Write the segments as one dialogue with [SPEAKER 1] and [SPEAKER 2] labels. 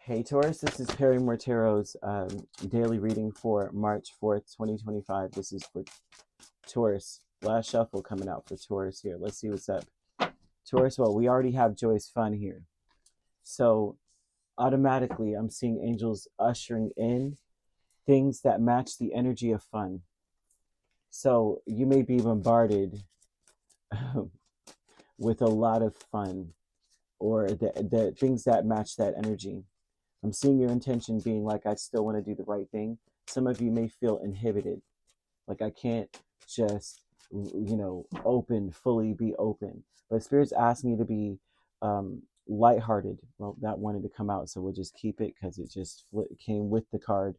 [SPEAKER 1] Hey Taurus, this is Perrymore Tarot's daily reading for March 4th, 2025. This is for Taurus. Last shuffle coming out for Taurus here. Let's see what's up. Taurus, well, we already have Joy's Fun here. So automatically, I'm seeing angels ushering in things that match the energy of fun. So you may be bombarded with a lot of fun or the things that match that energy. I'm seeing your intention being like, I still want to do the right thing. Some of you may feel inhibited. Like, I can't just, fully be open. But Spirit's asking you to be lighthearted. Well, that wanted to come out, so we'll just keep it because it just came with the card.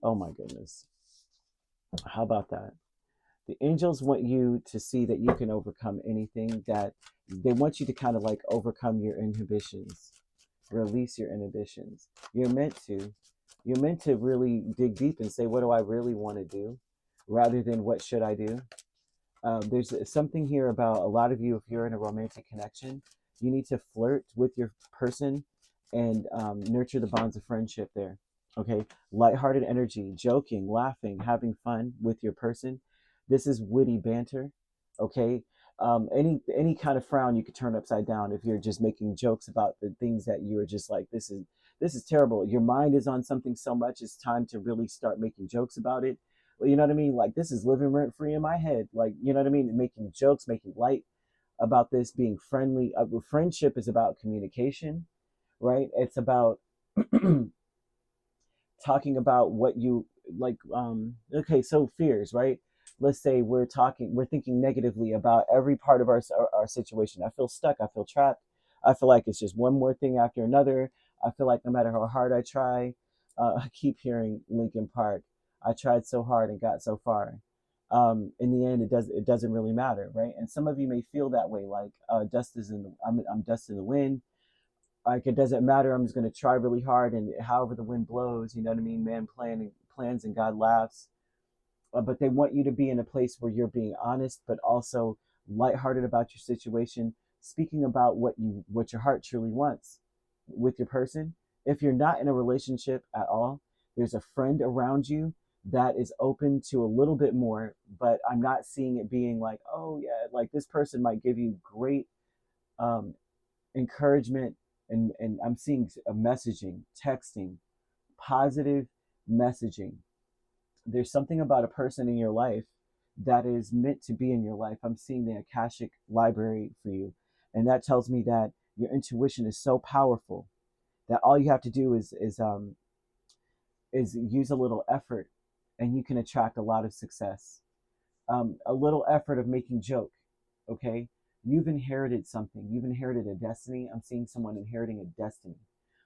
[SPEAKER 1] Oh my goodness. How about that? The angels want you to see that you can overcome anything, that they want you to kind of like overcome your inhibitions, release your inhibitions. You're meant to. You're meant to really dig deep and say, what do I really want to do? Rather than what should I do? There's something here about a lot of you, if you're in a romantic connection, you need to flirt with your person and nurture the bonds of friendship there. Okay, lighthearted energy, joking, laughing, having fun with your person. This is witty banter. Okay, any kind of frown you could turn upside down if you're just making jokes about the things that you are just like, this is terrible. Your mind is on something so much, it's time to really start making jokes about it. Well, you know what I mean? Like, this is living rent free in my head. Like, you know what I mean? Making jokes, making light about this, being friendly. Friendship is about communication, right? It's about talking about what you like. Okay, so fears, right? Let's say we're thinking negatively about every part of our situation. I feel stuck, I feel trapped, I feel like it's just one more thing after another. I feel like no matter how hard I try, I keep hearing Linkin Park. I tried so hard and got so far. In the end, it doesn't really matter, right? And some of you may feel that way, like dust is in the I'm dust in the wind. Like, it doesn't matter. I'm just going to try really hard, and however the wind blows, you know what I mean? Man plans and God laughs. But they want you to be in a place where you're being honest, but also lighthearted about your situation, speaking about what your heart truly wants with your person. If you're not in a relationship at all, there's a friend around you that is open to a little bit more, but I'm not seeing it being like, oh yeah, like this person might give you great um, encouragement, and I'm seeing a messaging, texting, positive messaging. There's something about a person in your life that is meant to be in your life. I'm seeing the Akashic library for you, and that tells me that your intuition is so powerful that all you have to do is use a little effort, and you can attract a lot of success. A little effort of making joke, okay? You've inherited something. You've inherited a destiny. I'm seeing someone inheriting a destiny.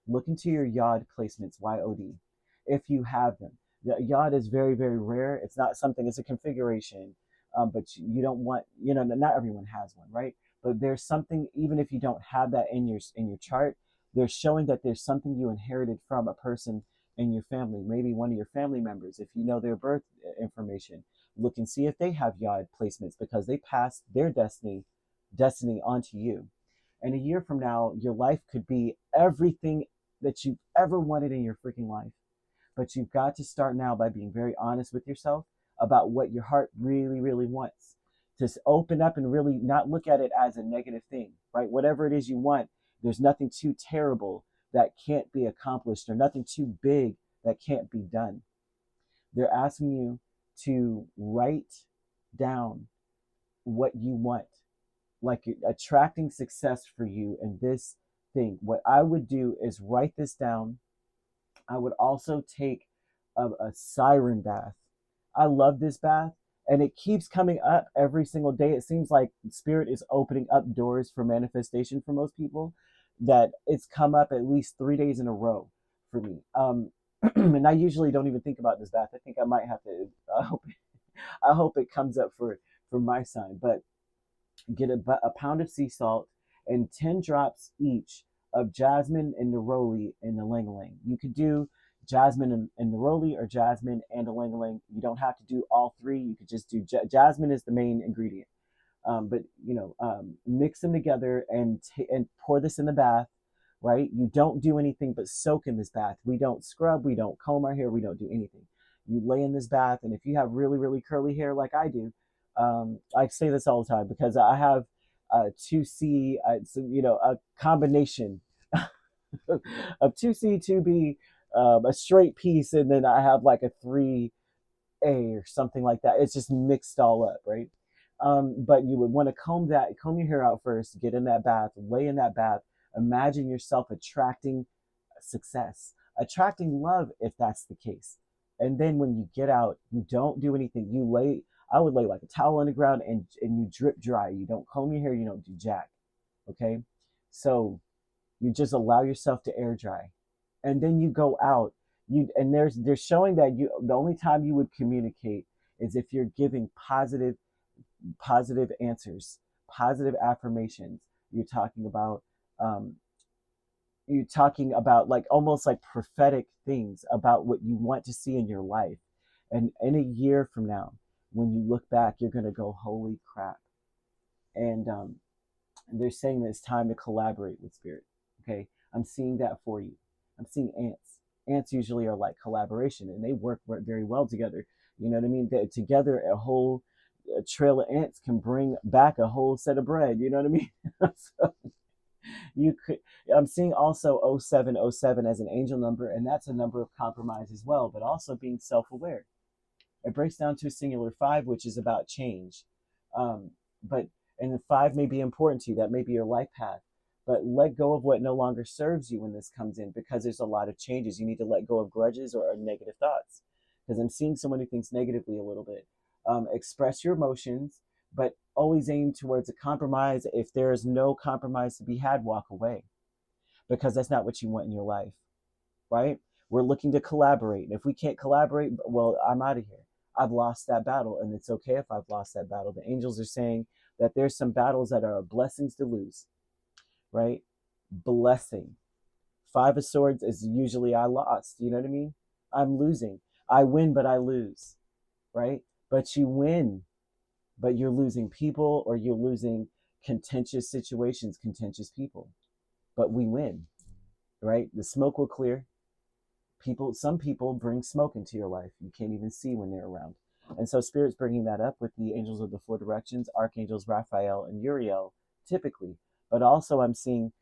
[SPEAKER 1] Look into your yod placements, YOD, if you have them. The yod is very, very rare. It's not something, it's a configuration, but you don't want, not everyone has one, right? But there's something, even if you don't have that in your chart, they're showing that there's something you inherited from a person in your family, maybe one of your family members, if you know their birth information. Look and see if they have yod placements, because they passed their destiny onto you. And a year from now, your life could be everything that you've ever wanted in your freaking life. But you've got to start now by being very honest with yourself about what your heart really, really wants. Just open up and really not look at it as a negative thing, right? Whatever it is you want, there's nothing too terrible that can't be accomplished, or nothing too big that can't be done. They're asking you to write down what you want, like attracting success for you in this thing. What I would do is write this down. I would also take a siren bath. I love this bath, and it keeps coming up every single day. It seems like Spirit is opening up doors for manifestation for most people, that it's come up at least 3 days in a row for me. And I usually don't even think about this bath. I think I might have to. I hope it comes up for my sign. But get a pound of sea salt and 10 drops each of jasmine and neroli and ylang-ylang. You could do jasmine and neroli, or jasmine and ylang-ylang. You don't have to do all three. You could just do jasmine is the main ingredient. But mix them together and pour this in the bath right? You don't do anything but soak in this bath. We don't scrub, we don't comb our hair, we don't do anything. You lay in this bath, and if you have really, really curly hair like I do, I say this all the time because I have 2C, so, a combination of 2C, 2B, a straight piece, and then I have like a 3A or something like that. It's just mixed all up, right? But you would want to comb your hair out first, get in that bath, lay in that bath, imagine yourself attracting success, attracting love if that's the case. And then when you get out, you don't do anything. I would lay like a towel on the ground and you drip dry. You don't comb your hair, you don't do jack. Okay? So you just allow yourself to air dry. And then you go out. They're showing that the only time you would communicate is if you're giving positive answers, positive affirmations. You're talking about um, like almost like prophetic things about what you want to see in your life. And in a year from now, when you look back, you're going to go, holy crap. And they're saying that it's time to collaborate with spirit. Okay. I'm seeing that for you. I'm seeing ants. Ants usually are like collaboration, and they work very well together. You know what I mean? Together, a trail of ants can bring back a whole set of bread. You know what I mean? So, I'm seeing also 0707 as an angel number, and that's a number of compromise as well, but also being self-aware. It breaks down to a singular 5, which is about change. But and the 5 may be important to you. That may be your life path. But let go of what no longer serves you when this comes in, because there's a lot of changes. You need to let go of grudges or negative thoughts, because I'm seeing someone who thinks negatively a little bit. Express your emotions, but always aim towards a compromise. If there is no compromise to be had, walk away, because that's not what you want in your life, right? We're looking to collaborate. If we can't collaborate, well, I'm out of here. I've lost that battle, and it's okay if I've lost that battle. The angels are saying that there's some battles that are blessings to lose, right? Blessing. 5 of Swords is usually I lost. You know what I mean? I'm losing. I win, but I lose, right? But you win, but you're losing people, or you're losing contentious situations, contentious people. But we win, right? The smoke will clear. Some people bring smoke into your life. You can't even see when they're around. And so Spirit's bringing that up with the angels of the 4 directions, archangels Raphael and Uriel, typically. But also I'm seeing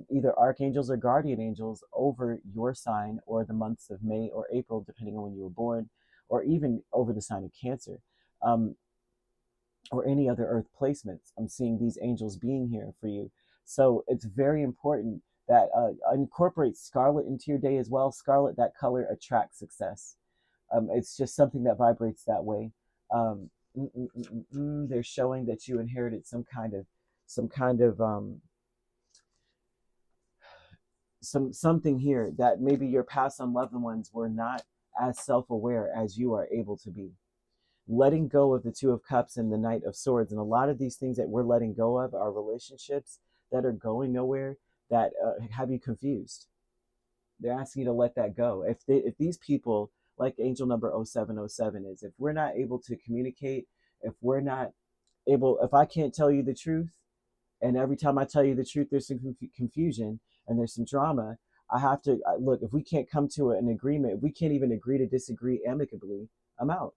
[SPEAKER 1] either archangels or guardian angels over your sign, or the months of May or April, depending on when you were born, or even over the sign of Cancer, or any other earth placements. I'm seeing these angels being here for you. So it's very important that incorporate scarlet into your day as well. Scarlet, that color attracts success. It's just something that vibrates that way. They're showing that you inherited some kind of something here, that maybe your past unloved ones were not as self-aware as you are able to be. Letting go of the 2 of Cups and the Knight of Swords, and a lot of these things that we're letting go of are relationships that are going nowhere, that have you confused. They're asking you to let that go. If these people, like angel number 0707 is, if we're not able to communicate, if I can't tell you the truth, and every time I tell you the truth there's some confusion and there's some drama, I have to look. If we can't come to an agreement, if we can't even agree to disagree amicably, I'm out,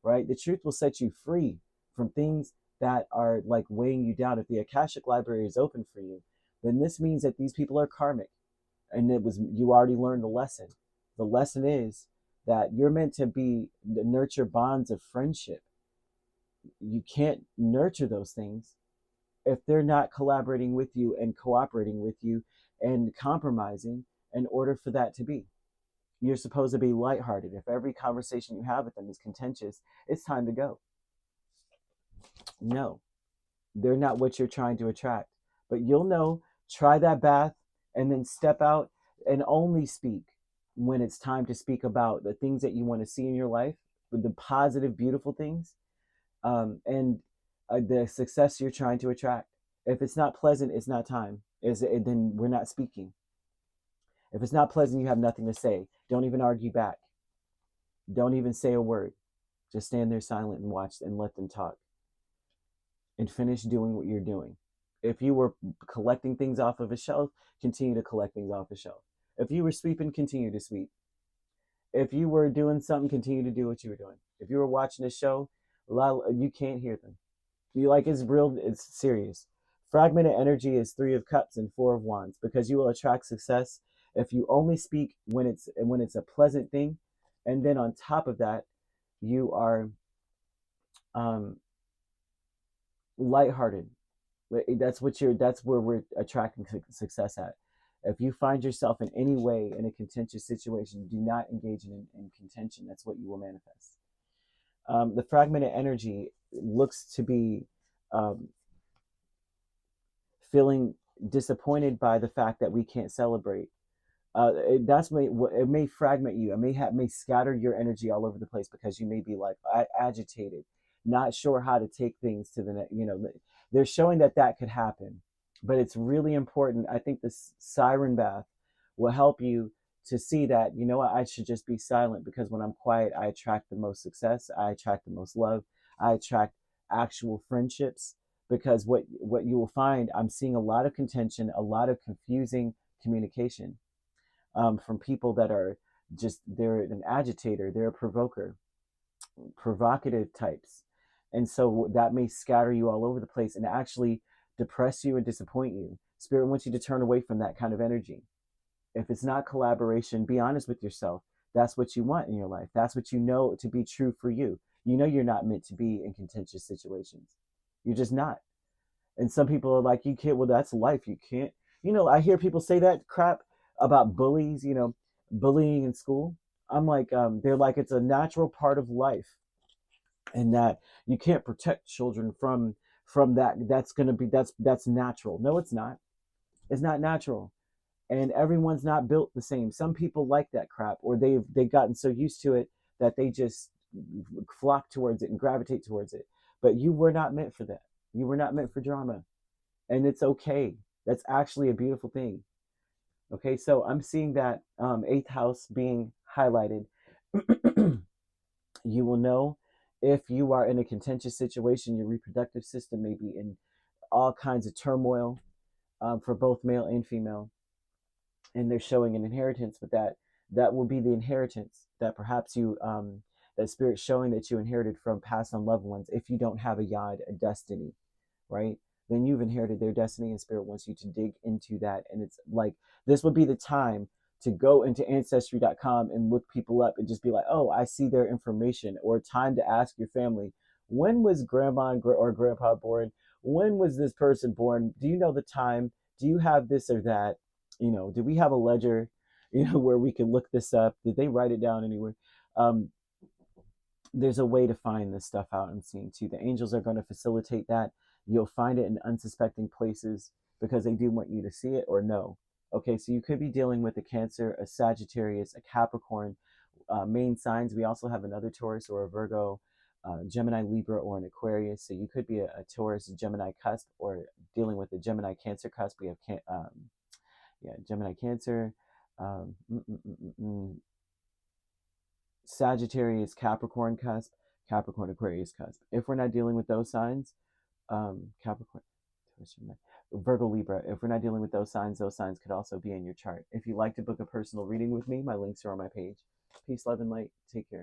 [SPEAKER 1] right? The truth will set you free from things that are like weighing you down. If the Akashic library is open for you, then this means that these people are karmic, and you already learned the lesson. The lesson is that you're meant to nurture bonds of friendship. You can't nurture those things if they're not collaborating with you and cooperating with you and compromising in order for that to be. You're supposed to be lighthearted. If every conversation you have with them is contentious, it's time to go. No, they're not what you're trying to attract. But you'll know, try that bath, and then step out and only speak when it's time to speak about the things that you want to see in your life, with the positive, beautiful things, and the success you're trying to attract. If it's not pleasant, it's not time. Then we're not speaking. If it's not pleasant, you have nothing to say. Don't even argue back. Don't even say a word. Just stand there silent and watch and let them talk. And finish doing what you're doing. If you were collecting things off of a shelf, continue to collect things off the shelf. If you were sweeping, continue to sweep. If you were doing something, continue to do what you were doing. If you were watching a show, you can't hear them. You like it's real, it's serious. Fragmented energy is 3 of Cups and 4 of Wands, because you will attract success if you only speak when it's a pleasant thing, and then on top of that, you are um, lighthearted. That's where we're attracting success at. If you find yourself in any way in a contentious situation, do not engage in contention. That's what you will manifest. The fragmented energy looks to be um, feeling disappointed by the fact that we can't celebrate. It may fragment you. It may scatter your energy all over the place, because you may be like agitated, not sure how to take things to the next. They're showing that could happen, but it's really important. I think this siren bath will help you to see that, what, I should just be silent, because when I'm quiet, I attract the most success. I attract the most love. I attract actual friendships, because what you will find, I'm seeing a lot of contention, a lot of confusing communication from people that are they're an agitator, they're a provocative types. And so that may scatter you all over the place and actually depress you and disappoint you. Spirit wants you to turn away from that kind of energy. If it's not collaboration, be honest with yourself. That's what you want in your life. That's what you know to be true for you. You know you're not meant to be in contentious situations. You're just not. And some people are like, you can't, well, that's life. You can't, I hear people say that crap about bullies, bullying in school. I'm like, they're like, it's a natural part of life, and that you can't protect children from that. That's going to be, that's natural. No, it's not. It's not natural. And everyone's not built the same. Some people like that crap, or they've gotten so used to it that they just flock towards it and gravitate towards it. But you were not meant for that. You were not meant for drama, and it's okay. That's actually a beautiful thing. Okay, so I'm seeing that eighth house being highlighted. You will know if you are in a contentious situation. Your reproductive system may be in all kinds of turmoil, for both male and female, and they're showing an inheritance. But that will be the inheritance that perhaps that spirit showing that you inherited from past on loved ones. If you don't have a yod, a destiny, right? Then you've inherited their destiny, and spirit wants you to dig into that. And it's like, this would be the time to go into ancestry.com and look people up and just be like, oh, I see their information. Or time to ask your family, when was grandma or grandpa born? When was this person born? Do you know the time? Do you have this or that? Do we have a ledger, where we can look this up? Did they write it down anywhere? There's a way to find this stuff out. I'm seeing too. The angels are going to facilitate that. You'll find it in unsuspecting places, because they do want you to see it or know. Okay, so you could be dealing with a Cancer, a Sagittarius, a Capricorn, main signs. We also have another Taurus or a Virgo, Gemini, Libra, or an Aquarius. So you could be a Taurus, Gemini cusp, or dealing with a Gemini, Cancer cusp. We have Gemini, Cancer, um, mm, mm, mm, mm, Sagittarius, Capricorn cusp, Capricorn, Aquarius cusp. If we're not dealing with those signs, Capricorn, Virgo, Libra. If we're not dealing with those signs could also be in your chart. If you'd like to book a personal reading with me, my links are on my page. Peace, love, and light. Take care.